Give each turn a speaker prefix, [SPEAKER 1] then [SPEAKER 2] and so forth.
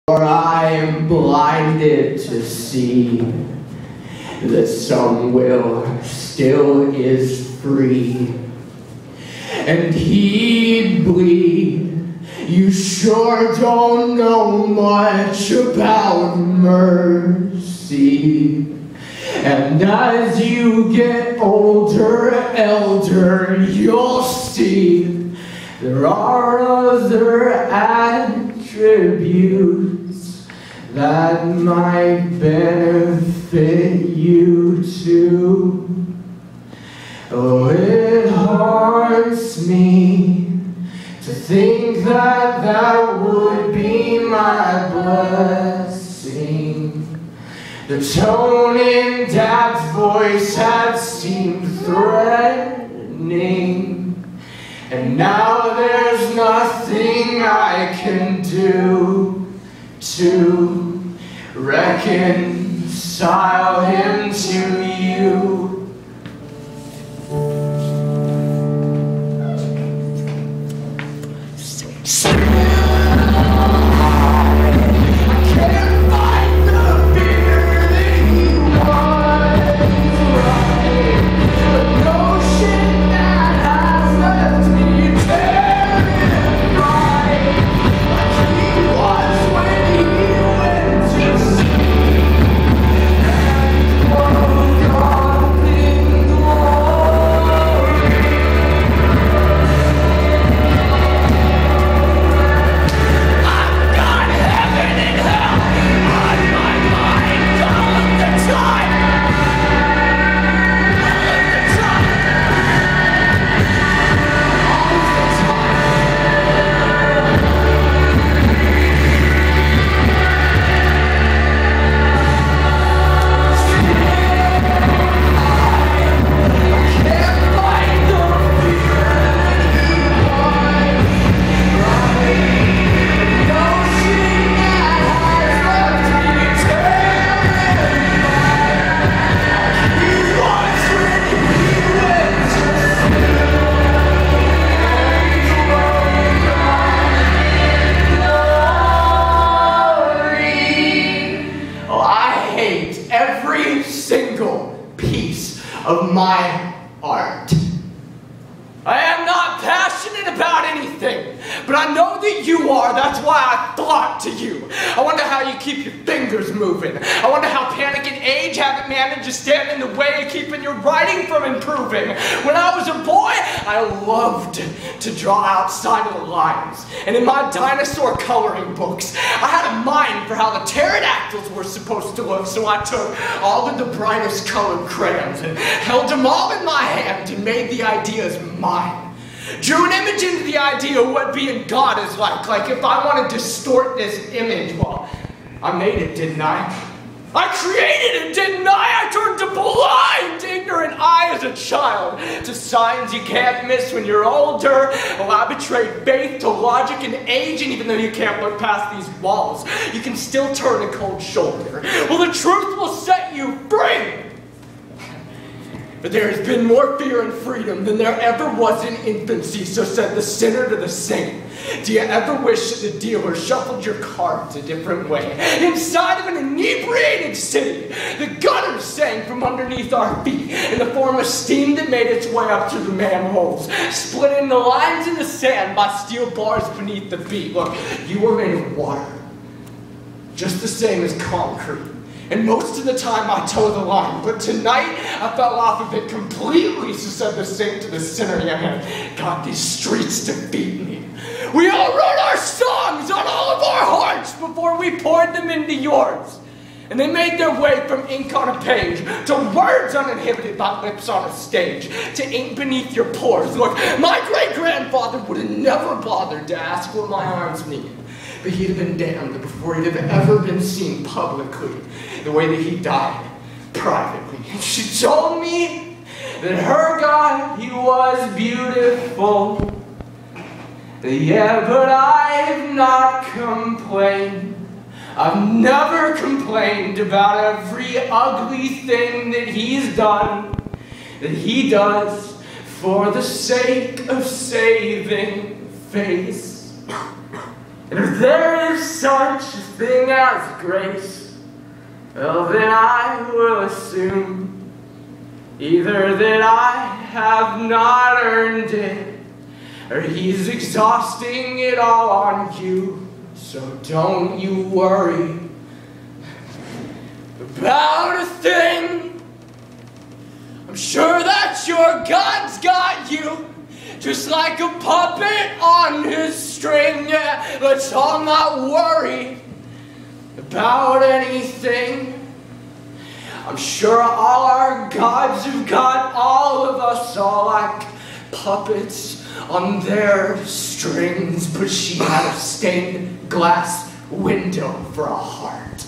[SPEAKER 1] For I am blinded to see that some will still is free. And he'd bleed. You sure don't know much about mercy. And as you get older, elder, you'll see there are other attributes that might benefit you too. Oh, it haunts me to think that that would be my blessing. The tone in Dad's voice had seemed threatening, and now there's nothing I can do to reconcile him to you. Every single piece of my art. I am not passionate about anything, but I know that you are. That's why I flock to you. I wonder how you keep your fingers moving. I wonder how panic and age haven't managed to stand in the way of keeping your writing from improving. When I was a boy, I loved to draw outside of the lines. And in my dinosaur coloring books, I had a mind for how the pterodactyls were supposed to look, so I took all of the brightest colored crayons and held them all in my hand and made the ideas mine. Drew an image into the idea of what being God is like if I want to distort this image. Well, I made it, didn't I? I created it, didn't I? I turned a blind, ignorant eye as a child to signs you can't miss when you're older. Well, I betrayed faith to logic and age, and even though you can't look past these walls, you can still turn a cold shoulder. Well, the truth will set you free. But there has been more fear and freedom than there ever was in infancy, so said the sinner to the saint. Do you ever wish that the dealer shuffled your cards a different way? Inside of an inebriated city, the gutters sang from underneath our feet in the form of steam that made its way up through the manholes, splitting the lines in the sand by steel bars beneath the feet. Look, you were made of water, just the same as concrete. And most of the time I toe the line, but tonight I fell off of it completely, so said the saint to the sinner. Yeah, God, these streets defeat me. We all wrote our songs on all of our hearts before we poured them into yours. And they made their way from ink on a page to words uninhibited by lips on a stage, to ink beneath your pores. Look, my great-grandfather would have never bothered to ask what my arms mean. But he'd have been damned before he'd have ever been seen publicly the way that he died privately. And she told me that her God, he was beautiful. Yeah, but I've not complained. I've never complained about every ugly thing that he's done, that he does for the sake of saving face. And if there is such a thing as grace, well then I will assume either that I have not earned it, or he's exhausting it all on you. So don't you worry about a thing. I'm sure that your God's got you, just like a puppet on his string. Yeah, let's all not worry about anything. I'm sure all our gods have got all of us all like puppets on their strings, but she had a stained glass window for a heart.